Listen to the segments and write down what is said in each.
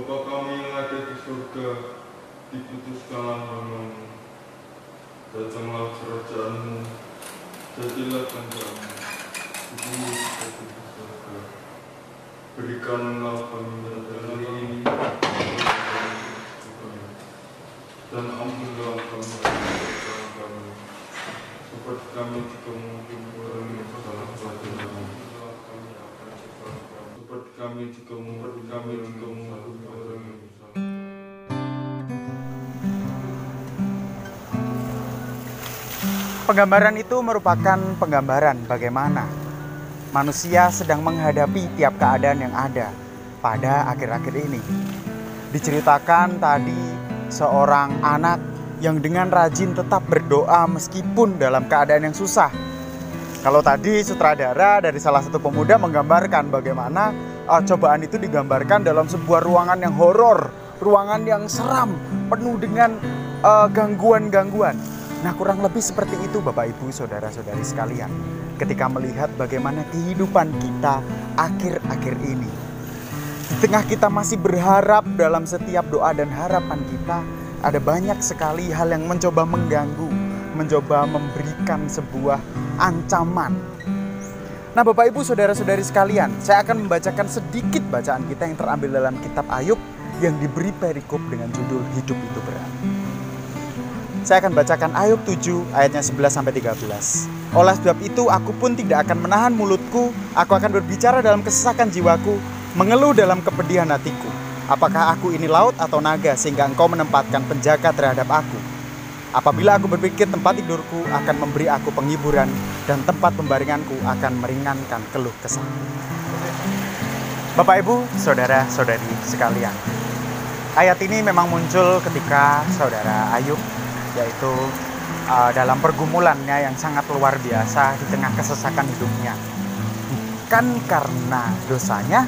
Bapa kami yang ada di surga, diputuskanlah namamu, datanglah kerajaanmu, jadilah kehendakmu di bumi seperti di surga. Berikanlah kami hari ini dan ampunilah kami kesalahan kami, seperti kami juga mengampuni orang yang bersalah kepada kami. Seperti kami juga mengampuni orang yang bersalah. Penggambaran itu merupakan penggambaran bagaimana manusia sedang menghadapi tiap keadaan yang ada pada akhir-akhir ini. Diceritakan tadi seorang anak yang dengan rajin tetap berdoa meskipun dalam keadaan yang susah. Kalau tadi sutradara dari salah satu pemuda menggambarkan bagaimana cobaan itu digambarkan dalam sebuah ruangan yang horor, ruangan yang seram, penuh dengan gangguan-gangguan. Nah, kurang lebih seperti itu Bapak Ibu Saudara-saudari sekalian, ketika melihat bagaimana kehidupan kita akhir-akhir ini. Di tengah kita masih berharap dalam setiap doa dan harapan kita, ada banyak sekali hal yang mencoba mengganggu, mencoba memberikan sebuah ancaman. Nah, Bapak Ibu Saudara-saudari sekalian, saya akan membacakan sedikit bacaan kita yang terambil dalam kitab Ayub yang diberi perikop dengan judul Hidup Itu Berat. Saya akan bacakan Ayub 7 ayatnya 11-13. Oleh sebab itu aku pun tidak akan menahan mulutku, aku akan berbicara dalam kesesakan jiwaku, mengeluh dalam kepedihan hatiku. Apakah aku ini laut atau naga sehingga engkau menempatkan penjaga terhadap aku? Apabila aku berpikir tempat tidurku akan memberi aku penghiburan dan tempat pembaringanku akan meringankan keluh kesah. Bapak Ibu, saudara-saudari sekalian, ayat ini memang muncul ketika saudara Ayub yaitu dalam pergumulannya yang sangat luar biasa di tengah kesesakan hidupnya. Bukan karena dosanya,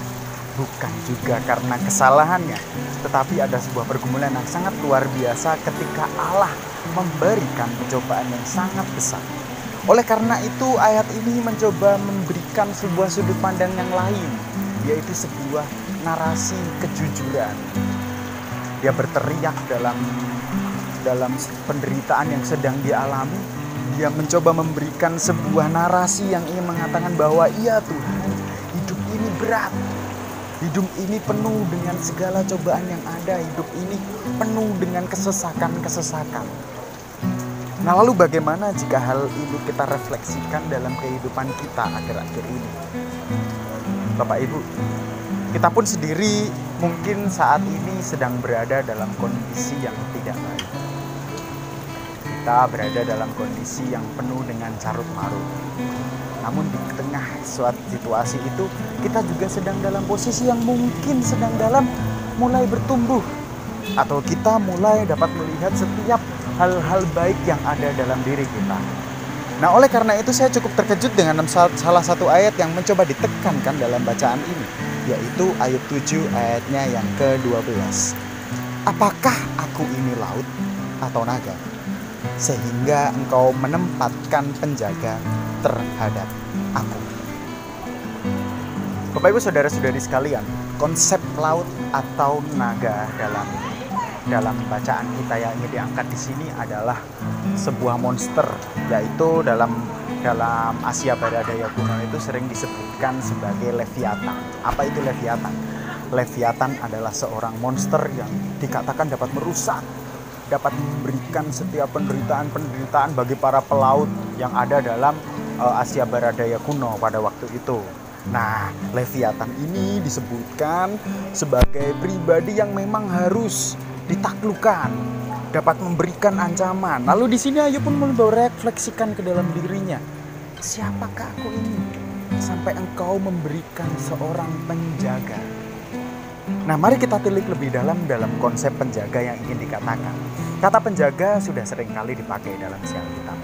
bukan juga karena kesalahannya, tetapi ada sebuah pergumulan yang sangat luar biasa ketika Allah memberikan cobaan yang sangat besar. Oleh karena itu ayat ini mencoba memberikan sebuah sudut pandang yang lain, yaitu sebuah narasi kejujuran. Dia berteriak dalam penderitaan yang sedang dialami. Dia mencoba memberikan sebuah narasi yang ingin mengatakan bahwa iya Tuhan, hidup ini berat, hidup ini penuh dengan segala cobaan yang ada, hidup ini penuh dengan kesesakan-kesesakan. Nah, lalu bagaimana jika hal ini kita refleksikan dalam kehidupan kita akhir-akhir ini? Bapak Ibu, kita pun sendiri mungkin saat ini sedang berada dalam kondisi yang tidak baik. Kita berada dalam kondisi yang penuh dengan carut marut. Namun di tengah suatu situasi itu, kita juga sedang dalam posisi yang mungkin sedang mulai bertumbuh. Atau kita mulai dapat melihat setiap hal-hal baik yang ada dalam diri kita. Nah, oleh karena itu saya cukup terkejut dengan salah satu ayat yang mencoba ditekankan dalam bacaan ini, yaitu Ayub 7 ayatnya yang ke-12. Apakah aku ini laut atau naga, sehingga engkau menempatkan penjaga terhadap aku? Bapak Ibu Saudara-saudari sekalian, konsep laut atau naga dalam bacaan kita yang ingin diangkat di sini adalah sebuah monster, yaitu dalam Asia Barat Daya kuno itu sering disebutkan sebagai Leviathan. Apa itu Leviathan? Leviathan adalah seorang monster yang dikatakan dapat merusak, dapat memberikan setiap penderitaan bagi para pelaut yang ada dalam Asia Barat Daya kuno pada waktu itu. Nah, Leviathan ini disebutkan sebagai pribadi yang memang harus ditaklukkan, dapat memberikan ancaman. Lalu di sini Ayub pun merefleksikan ke dalam dirinya, siapakah aku ini sampai engkau memberikan seorang penjaga? Nah, mari kita telik lebih dalam konsep penjaga yang ingin dikatakan. Kata penjaga sudah seringkali dipakai dalam siar Alkitab,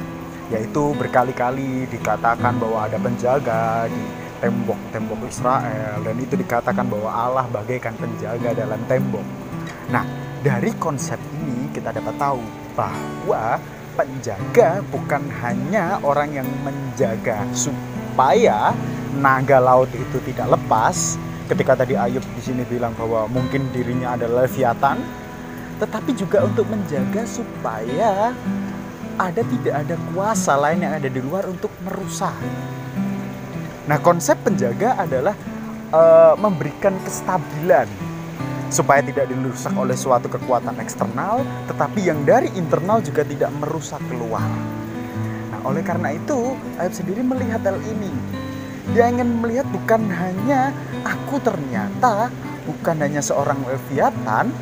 yaitu berkali-kali dikatakan bahwa ada penjaga di tembok-tembok Israel, dan itu dikatakan bahwa Allah bagaikan penjaga dalam tembok. Nah, dari konsep ini kita dapat tahu bahwa penjaga bukan hanya orang yang menjaga supaya naga laut itu tidak lepas, Ketika tadi Ayub di sini bilang bahwa mungkin dirinya adalah Leviathan, tetapi juga untuk menjaga supaya tidak ada kuasa lain yang ada di luar untuk merusak. Nah, konsep penjaga adalah memberikan kestabilan supaya tidak dirusak oleh suatu kekuatan eksternal, tetapi yang dari internal juga tidak merusak keluar. Nah, oleh karena itu Ayub sendiri melihat hal ini. Dia ingin melihat bukan hanya aku ternyata bukan hanya seorang Leviathan,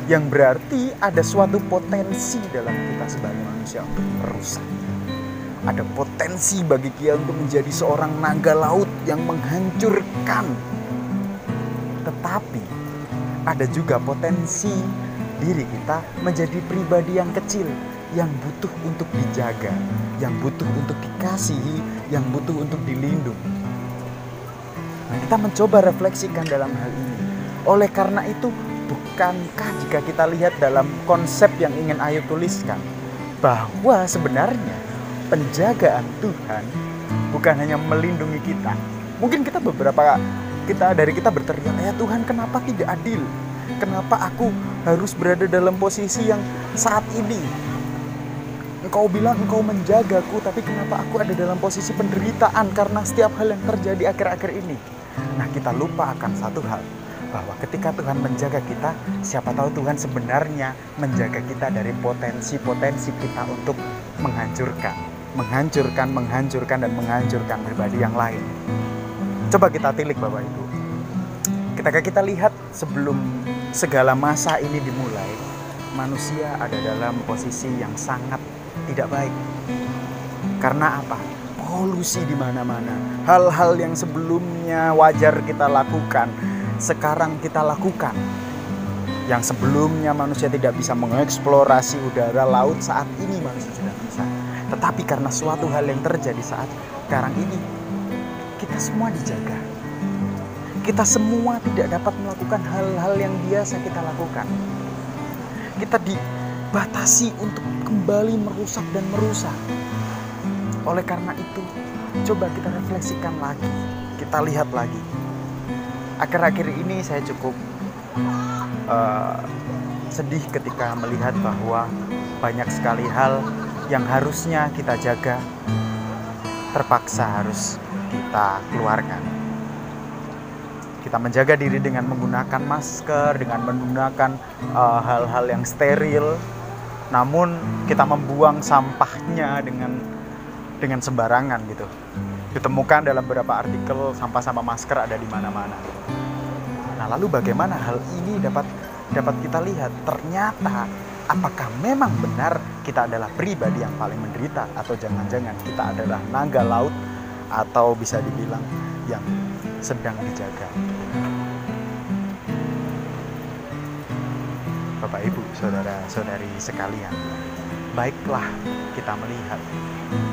yang berarti ada suatu potensi dalam kita sebagai manusia untuk merusak. Ada potensi bagi dia untuk menjadi seorang naga laut yang menghancurkan. Tetapi ada juga potensi diri kita menjadi pribadi yang kecil, yang butuh untuk dijaga, yang butuh untuk dikasihi, yang butuh untuk dilindungi. Nah, kita mencoba refleksikan dalam hal ini. Oleh karena itu, bukankah jika kita lihat dalam konsep yang ingin Ayub tuliskan, bahwa sebenarnya penjagaan Tuhan bukan hanya melindungi kita. Mungkin kita dari kita berteriak, ya Tuhan, kenapa tidak adil? Kenapa aku harus berada dalam posisi yang saat ini? Engkau bilang engkau menjagaku, tapi kenapa aku ada dalam posisi penderitaan karena setiap hal yang terjadi akhir-akhir ini? Nah, kita lupa akan satu hal, bahwa ketika Tuhan menjaga kita, siapa tahu Tuhan sebenarnya menjaga kita dari potensi-potensi kita untuk menghancurkan dan menghancurkan pribadi yang lain. Coba kita tilik Bapak Ibu. Ketika kita lihat sebelum segala masa ini dimulai, manusia ada dalam posisi yang sangat tidak baik. Karena apa? Polusi di mana-mana. Hal-hal yang sebelumnya wajar kita lakukan, sekarang kita lakukan. Yang sebelumnya manusia tidak bisa mengeksplorasi udara laut, saat ini manusia sudah bisa. Tetapi karena suatu hal yang terjadi saat sekarang ini, kita semua dijaga. Kita semua tidak dapat melakukan hal-hal yang biasa kita lakukan. Kita dibatasi untuk kembali merusak dan merusak. Oleh karena itu, coba kita refleksikan lagi. Kita lihat lagi. Akhir-akhir ini saya cukup sedih ketika melihat bahwa banyak sekali hal yang harusnya kita jaga terpaksa harus kita keluarkan. Kita menjaga diri dengan menggunakan masker, dengan menggunakan hal-hal yang steril, namun kita membuang sampahnya dengan sembarangan gitu. Ditemukan dalam beberapa artikel sampah-sampah masker ada di mana-mana. Nah, lalu bagaimana hal ini dapat kita lihat? Ternyata apakah memang benar kita adalah pribadi yang paling menderita, atau jangan-jangan kita adalah naga laut, atau bisa dibilang yang sedang dijaga? Bapak Ibu, saudara-saudari sekalian, baiklah kita melihat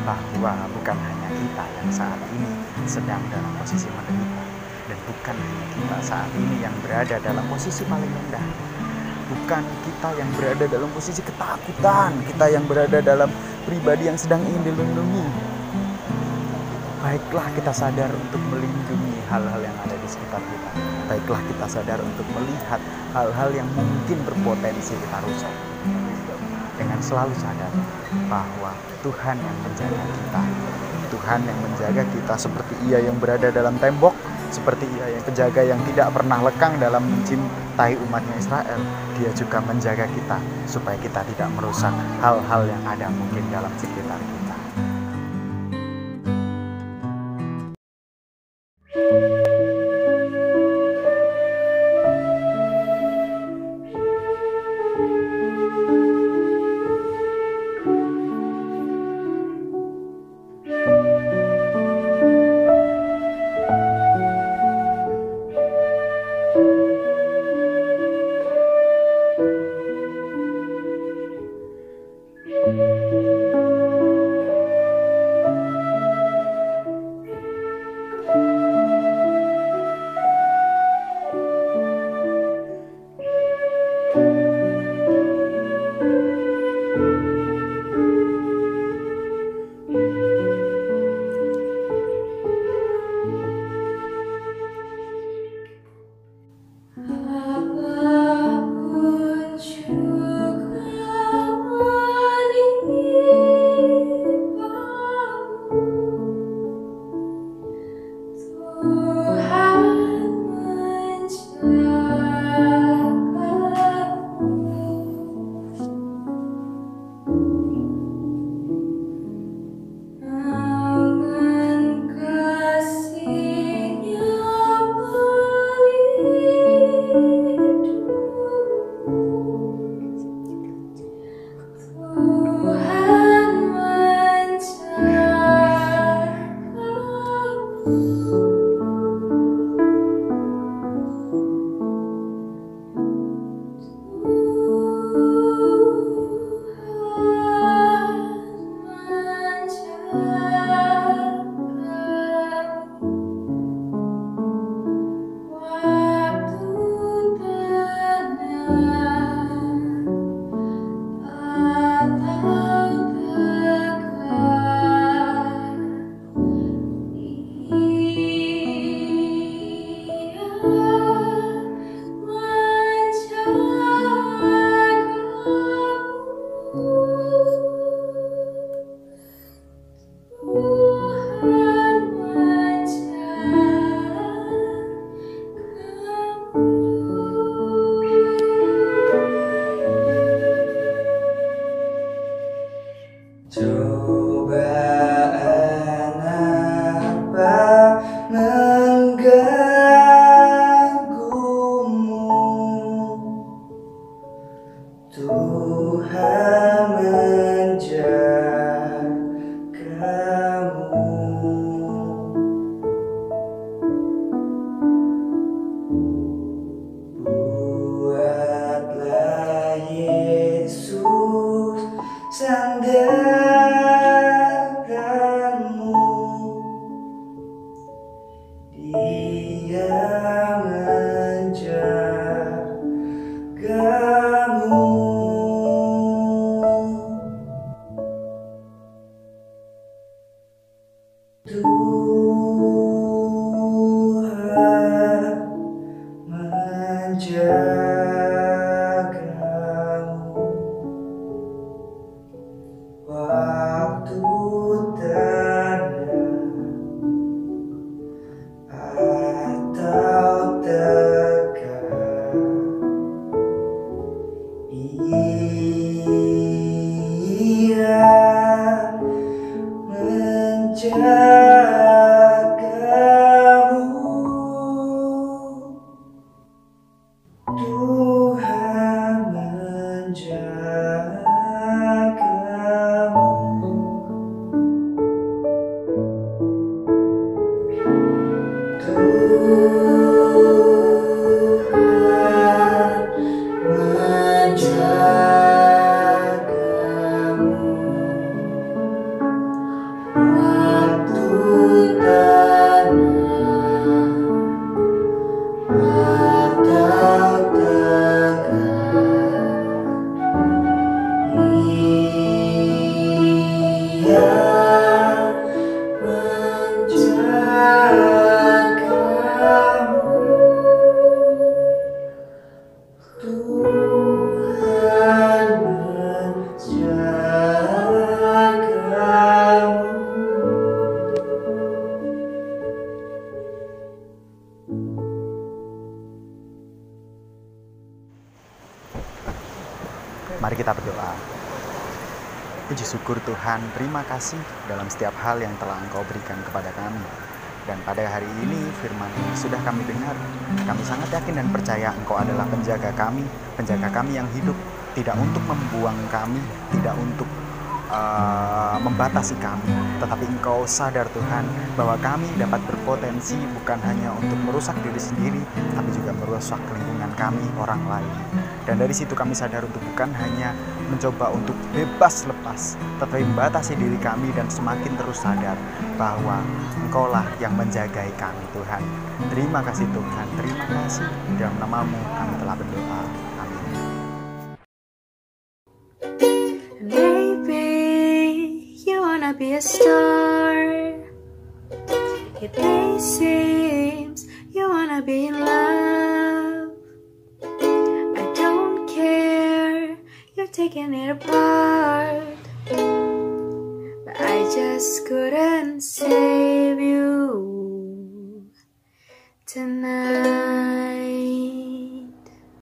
bahwa bukan hanya kita yang saat ini sedang dalam posisi menderita, dan bukan hanya kita saat ini yang berada dalam posisi paling rendah. Bukan kita yang berada dalam posisi ketakutan, kita yang berada dalam pribadi yang sedang ingin dilindungi. Baiklah kita sadar untuk melindungi hal-hal yang ada di sekitar kita. Baiklah kita sadar untuk melihat hal-hal yang mungkin berpotensi kita rusak. Dengan selalu sadar bahwa Tuhan yang menjaga kita. Tuhan yang menjaga kita seperti Ia yang berada dalam tembok, seperti Ia yang penjaga yang tidak pernah lekang dalam mencintai umatnya Israel. Dia juga menjaga kita supaya kita tidak merusak hal-hal yang ada mungkin dalam sekitar kita. Cobaan apa mengganggumu? Tuhan menjagamu. Buatlah Yesus sandaranmu. Dia menjagamu. Tuhan menjagamu. Waktu tenang atau tegang, Ia menjagamu. Tuhan menjagamu. Tuhan menjagamu. Waktu tenang atau tegang, Ia menjagamu. Tuhan menjagamu. Mari kita berdoa. Puji syukur Tuhan, terima kasih dalam setiap hal yang telah Engkau berikan kepada kami. Dan pada hari ini firman yang sudah kami dengar, kami sangat yakin dan percaya Engkau adalah penjaga kami yang hidup, tidak untuk membuang kami, tidak untuk membatasi kami, tetapi Engkau sadar Tuhan bahwa kami dapat berpotensi bukan hanya untuk merusak diri sendiri, tapi juga merusak lingkungan kami, orang lain. Dan dari situ kami sadar untuk bukan hanya mencoba untuk bebas lepas, tetapi membatasi diri kami dan semakin terus sadar bahwa Engkaulah yang menjagai kami Tuhan. Terima kasih Tuhan, terima kasih. Dalam nama-Mu kami telah berdoa. Amin. Be a star. It may seems you wanna be in love. I don't care, you're taking it apart, but I just couldn't save you.